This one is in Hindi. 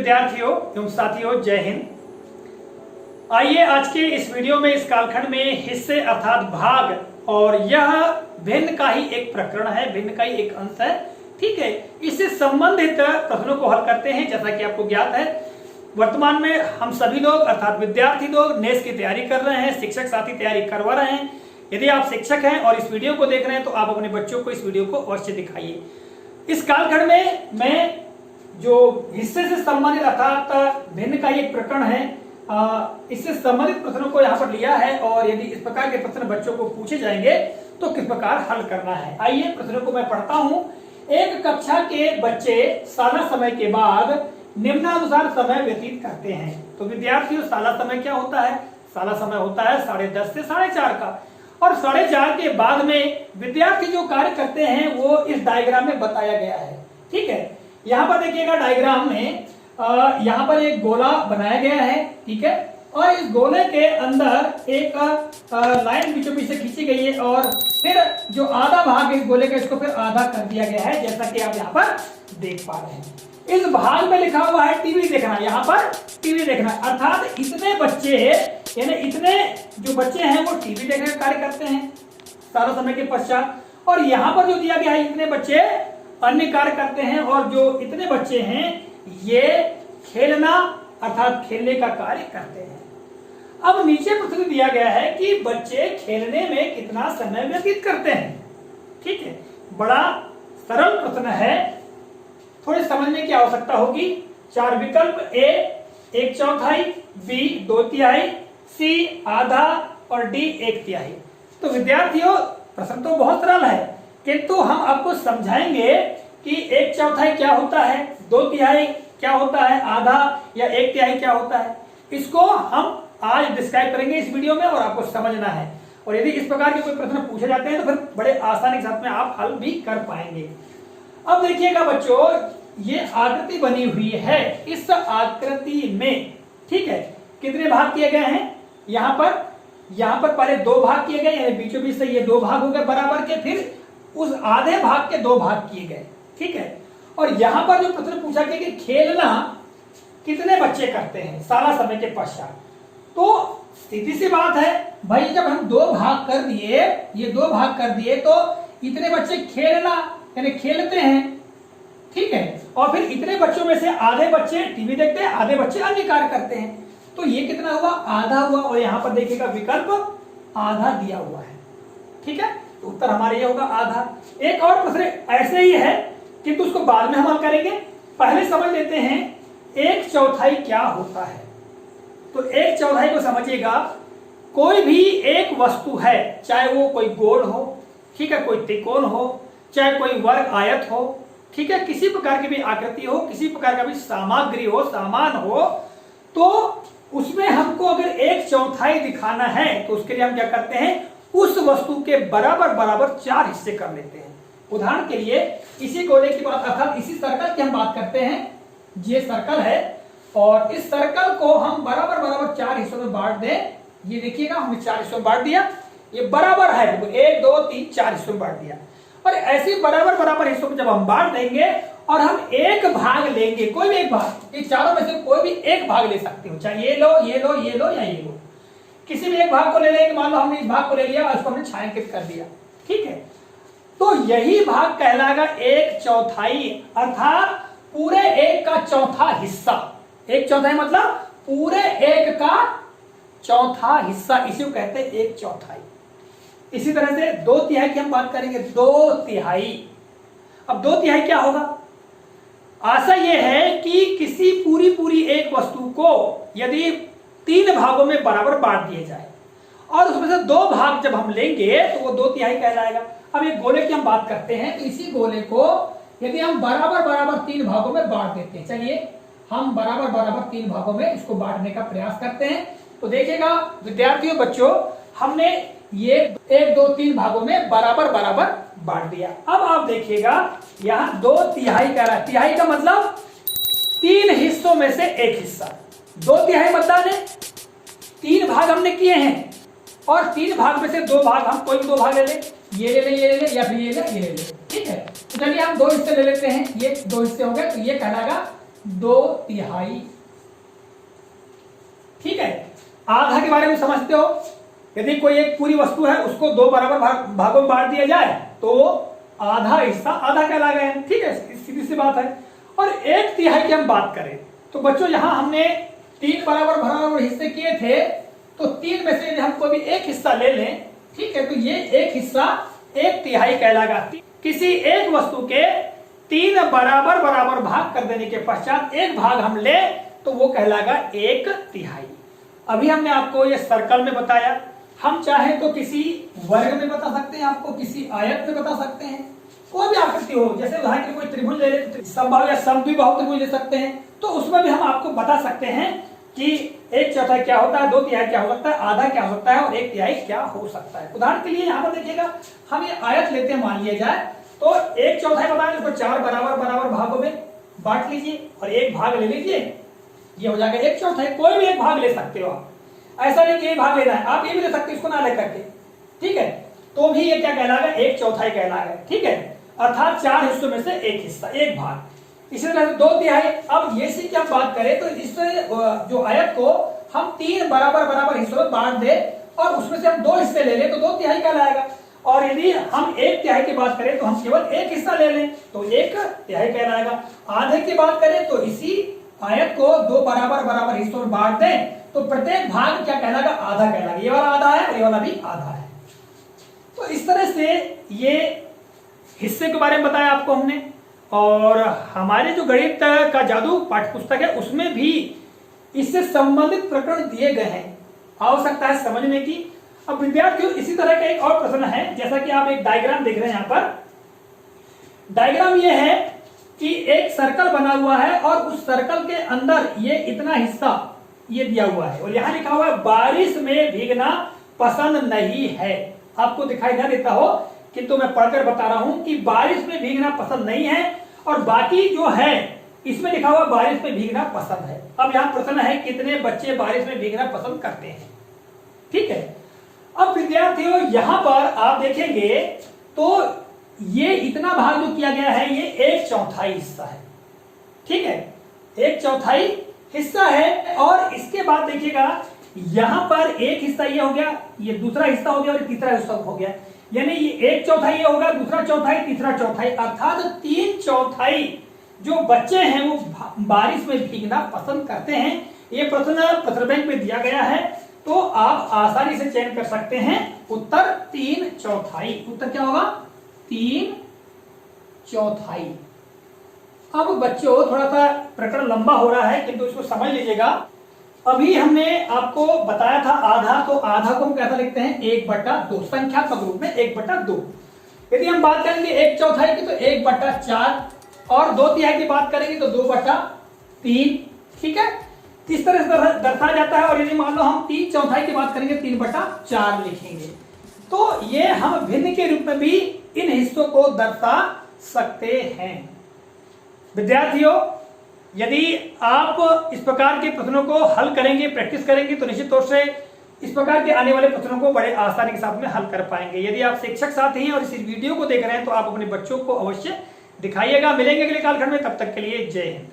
विद्यार्थियों एवं साथियों, जय हिंद। आइए आज के इस वीडियो में इस कालखंड में हिस्से अर्थात भाग, और यह भिन्न का ही एक प्रकरण है, भिन्न का ही एक अंश है। ठीक है, इससे संबंधित प्रश्नों को हल करते हैं। जैसा कि आपको ज्ञात है, वर्तमान में हम सभी लोग अर्थात विद्यार्थी लोग नेस की तैयारी कर रहे हैं, शिक्षक साथी तैयारी करवा रहे हैं। यदि आप शिक्षक हैं और इस वीडियो को देख रहे हैं तो आप अपने बच्चों को इस वीडियो को अवश्य दिखाइए। इस कालखंड में मैं जो हिस्से से संबंधित अर्थात भिन्न का एक प्रकरण है, इससे संबंधित प्रश्नों को यहाँ पर लिया है, और यदि इस प्रकार के प्रश्न बच्चों को पूछे जाएंगे तो किस प्रकार हल करना है। आइए प्रश्नों को मैं पढ़ता हूँ। एक कक्षा के बच्चे साला समय के बाद निम्नानुसार समय व्यतीत करते हैं। तो विद्यार्थियों, साला समय क्या होता है? साला समय होता है 10:30 से 4:30 का, और 4:30 के बाद में विद्यार्थी जो कार्य करते हैं वो इस डायग्राम में बताया गया है। ठीक है, यहाँ पर देखिएगा डायग्राम में यहाँ पर एक गोला बनाया गया है। ठीक है, और इस गोले के अंदर एक लाइन बीचों बीच से खींची गई है, और फिर जो आधा भाग इस गोले का इसको फिर आधा कर दिया गया है, जैसा कि आप यहाँ पर देख पा रहे हैं। इस भाग में लिखा हुआ है टीवी देखना, यहाँ पर टीवी देखना, अर्थात इतने बच्चे यानी इतने जो बच्चे हैं वो टीवी देखने का कार्य करते हैं सारा समय के पश्चात, और यहाँ पर जो दिया गया है इतने बच्चे अन्य कार्य करते हैं, और जो इतने बच्चे हैं ये खेलना अर्थात खेलने का कार्य करते हैं। अब नीचे प्रश्न दिया गया है कि बच्चे खेलने में कितना समय व्यतीत करते हैं। ठीक है, बड़ा सरल प्रश्न है, थोड़ी समझने की आवश्यकता होगी। 4 विकल्प: ए 1/4, बी 2/3, सी आधा और डी 1/3। तो विद्यार्थियों, प्रश्न तो बहुत सरल है, किंतु हम आपको समझाएंगे कि 1/4 क्या होता है, 2/3 क्या होता है, आधा या 1/3 क्या होता है। इसको हम आज डिस्क्राइब करेंगे इस वीडियो में, और आपको समझना है। और यदि इस प्रकार के कोई प्रश्न पूछे जाते हैं तो फिर बड़े आसानी के साथ में आप हल भी कर पाएंगे। अब देखिएगा बच्चों, ये आकृति बनी हुई है। इस आकृति में ठीक है कितने भाग किए गए हैं? यहाँ पर पहले 2 भाग किए गए, यानी बीचों बीच से ये 2 भाग हो गए बराबर के, फिर उस आधे भाग के 2 भाग किए गए। ठीक है, और यहाँ पर जो प्रश्न पूछा गया कि खेलना कितने बच्चे करते हैं सारा समय के पश्चात, तो सीधी सी बात है भाई, जब हम 2 भाग कर दिए, ये 2 भाग कर दिए, तो इतने बच्चे खेलना यानी खेलते हैं। ठीक है, और फिर इतने बच्चों में से आधे बच्चे टीवी देखते हैं, आधे बच्चे अन्य कार्य करते हैं, तो ये कितना हुआ? आधा हुआ। और यहाँ पर देखिएगा विकल्प आधा दिया हुआ है। ठीक है, तो उत्तर हमारे ये होगा आधा। एक और प्रश्न ऐसे ही है, किंतु उसको बाद में हम हल करेंगे। पहले समझ लेते हैं 1/4 क्या होता है। तो 1/4 को समझिएगा, कोई भी एक वस्तु है, चाहे वो कोई गोल हो, ठीक है, कोई त्रिकोण हो, चाहे कोई वर्ग आयत हो, ठीक है, किसी प्रकार की भी आकृति हो, किसी प्रकार का भी सामग्री हो, सामान हो, तो उसमें हमको अगर 1/4 दिखाना है तो उसके लिए हम क्या करते हैं? उस वस्तु के बराबर बराबर 4 हिस्से कर लेते हैं। उदाहरण के लिए इसी गोले की बात अर्थात इसी सर्कल की हम बात करते हैं। ये सर्कल है, और इस सर्कल को हम बराबर बराबर 4 हिस्सों में बांट दें। ये देखिएगा, हमने 4 हिस्सों में बांट दिया, ये बराबर है, 1 2 3 4 हिस्सों में बांट दिया। और ऐसे बराबर बराबर हिस्सों में जब हम बांट देंगे और हम एक भाग लेंगे, कोई भी एक भाग, ये चारों में से कोई भी एक भाग ले सकते हो, चाहे ये लो, ये लो, ये लो या ये लो, किसी भी एक भाग को ले लेंगे। मान लो हमने इस भाग को ले लिया और इसको हमने छायांकित कर दिया। ठीक है, तो यही भाग कहलाएगा 1/4, अर्थात पूरे 1 का चौथा हिस्सा। 1/4 मतलब पूरे 1 का चौथा हिस्सा, इसी को कहते हैं 1/4। इसी तरह से 2/3 की हम बात करेंगे। 2/3, अब 2/3 क्या होगा? आशा यह है कि किसी पूरी एक वस्तु को यदि 3 भागों में बराबर बांट दिए जाए, और उसमें से 2 भाग जब हम लेंगे तो वो 2/3 कहलाएगा। अब एक गोले की हम बात करते हैं, तो इसी गोले को यदि हम बराबर बराबर 3 भागों में बांट देते हैं, चलिए हम बराबर बराबर 3 भागों में इसको बांटने का प्रयास करते हैं। तो देखिएगा विद्यार्थियों, बच्चों, हमने ये 1 2 3 भागों में बराबर बराबर बांट दिया। अब आप देखिएगा यहाँ 2/3 कह रहा है। तिहाई का मतलब 3 हिस्सों में से 1 हिस्सा। 2/3 मतलब 3 भाग हमने किए हैं, और 3 भाग में से 2 भाग, हम कोई भी 2 भाग ले ले, ये ले ले, ये ले ले, या फिर ये ले ले। ठीक है, तो चलिए हम 2 हिस्से ले लेते हैं। ये 2 हिस्से हो गए, तो ये कहलाएगा 2/3। ठीक है, आधा के बारे में समझते हो, यदि कोई एक पूरी वस्तु है उसको 2 बराबर भागों में बांट दिया जाए तो आधा हिस्सा आधा कहलाएगा। ठीक है, सीधी सी बात है। और 1/3 की हम बात करें तो बच्चों यहां हमने 3 बराबर बराबर हिस्से किए थे, तो 3 में से यदि हम कोई भी एक हिस्सा ले लें, ठीक है, तो ये एक हिस्सा 1/3 कहलाएगा। किसी एक वस्तु के 3 बराबर बराबर भाग कर देने के पश्चात एक भाग हम ले तो वो कहलाएगा 1/3। अभी हमने आपको ये सर्कल में बताया, हम चाहे तो किसी वर्ग में बता सकते हैं, आपको किसी आयत में बता सकते हैं, कोई भी आकृति हो, जैसे उदाहरण के लिए कोई त्रिभुज ले ले, समबाहु या समद्विबाहु त्रिभुज ले सकते हैं, तो उसमें भी हम आपको बता सकते हैं कि 1/4 क्या होता है, 2/3 क्या हो सकता है, आधा क्या हो सकता है और 1/3 क्या हो सकता है। उदाहरण के लिए यहाँ पर देखिएगा, हम ये आयत लेते हैं, मान लिया जाए तो 1/4 बताएं, उसको 4 बराबर बराबर भागों में बांट लीजिए और एक भाग ले लीजिए, ये हो जाएगा 1/4। कोई भी एक भाग ले सकते हो आप, ऐसा नहीं कि ये भाग लेना है, आप ये भी ले सकते हैं इसको ना लेकर के। ठीक है, तो भी ये क्या कहलाएगा, 1/4 कहलाएगा। ठीक है, अर्थात 4 हिस्सों में से एक हिस्सा, एक भाग। इसी तरह से 2/3। अब ये सी की हम बात करें तो इस जो आयत को हम 3 बराबर बराबर हिस्सों में बांट दे और उसमें से हम 2 हिस्से ले लें तो 2/3 कहलाएगा। और यदि हम 1/3 की बात करें तो हम केवल एक हिस्सा ले लें तो 1/3 कहलाएगा। आधे की बात करें तो इसी आयत को 2 बराबर बराबर हिस्सों में बांट दें तो प्रत्येक भाग क्या कहलाएगा, आधा कहलाएगा। ये वाला आधा है और ये वाला भी आधा है। तो इस तरह से ये हिस्से के बारे में बताया आपको हमने। और हमारे जो गणित का जादू पाठ्य पुस्तक है उसमें भी इससे संबंधित प्रकरण दिए गए हैं, आवश्यकता है समझने की। अब विद्यार्थियों इसी तरह का एक और प्रश्न है, जैसा कि आप एक डायग्राम देख रहे हैं। यहाँ पर डायग्राम ये है कि एक सर्कल बना हुआ है और उस सर्कल के अंदर ये इतना हिस्सा ये दिया हुआ है और यहाँ लिखा हुआ है बारिश में भीगना पसंद नहीं है। आपको दिखाई ना देता हो किंतु मैं पढ़कर बता रहा हूं कि बारिश में भीगना पसंद नहीं है और बाकी जो है इसमें लिखा हुआ बारिश में भीगना पसंद है। अब यहाँ प्रश्न है कितने बच्चे बारिश में भीगना पसंद करते हैं। ठीक है, अब विद्यार्थियों यहां पर आप देखेंगे तो ये इतना भाग जो किया गया है ये 1/4 हिस्सा है। ठीक है, 1/4 हिस्सा है। और इसके बाद देखिएगा यहां पर एक हिस्सा ये हो गया, ये दूसरा हिस्सा हो गया और तीसरा हिस्सा हो गया, यानी ये 1/4 ये होगा, दूसरा चौथाई, तीसरा चौथाई, अर्थात 3/4 जो बच्चे हैं वो बारिश में भीगना पसंद करते हैं। ये प्रश्न पत्र बैंक में दिया गया है तो आप आसानी से चयन कर सकते हैं। उत्तर 3/4। उत्तर क्या होगा, 3/4। अब बच्चों थोड़ा सा प्रकरण लंबा हो रहा है किंतु इसको समझ लीजिएगा। अभी हमने आपको बताया था आधा, तो आधा को हम कैसा लिखते हैं, 1/2, संख्यात्मक रूप में 1/2। यदि हम बात करेंगे 1/4 की तो 1/4 और 2/3 की बात करेंगे तो 2/3। ठीक है, इस तरह से दर्शाया जाता है। और यदि मान लो हम 3/4 की बात करेंगे 3/4 लिखेंगे तो ये हम भिन्न के रूप में भी इन हिस्सों को दर्शा सकते हैं। विद्यार्थियों यदि आप इस प्रकार के प्रश्नों को हल करेंगे, प्रैक्टिस करेंगे तो निश्चित तौर से इस प्रकार के आने वाले प्रश्नों को बड़े आसानी के साथ में हल कर पाएंगे। यदि आप शिक्षक साथी हैं और इस वीडियो को देख रहे हैं तो आप अपने बच्चों को अवश्य दिखाइएगा। मिलेंगे अगले कालखंड में, तब तक के लिए जय हिंद।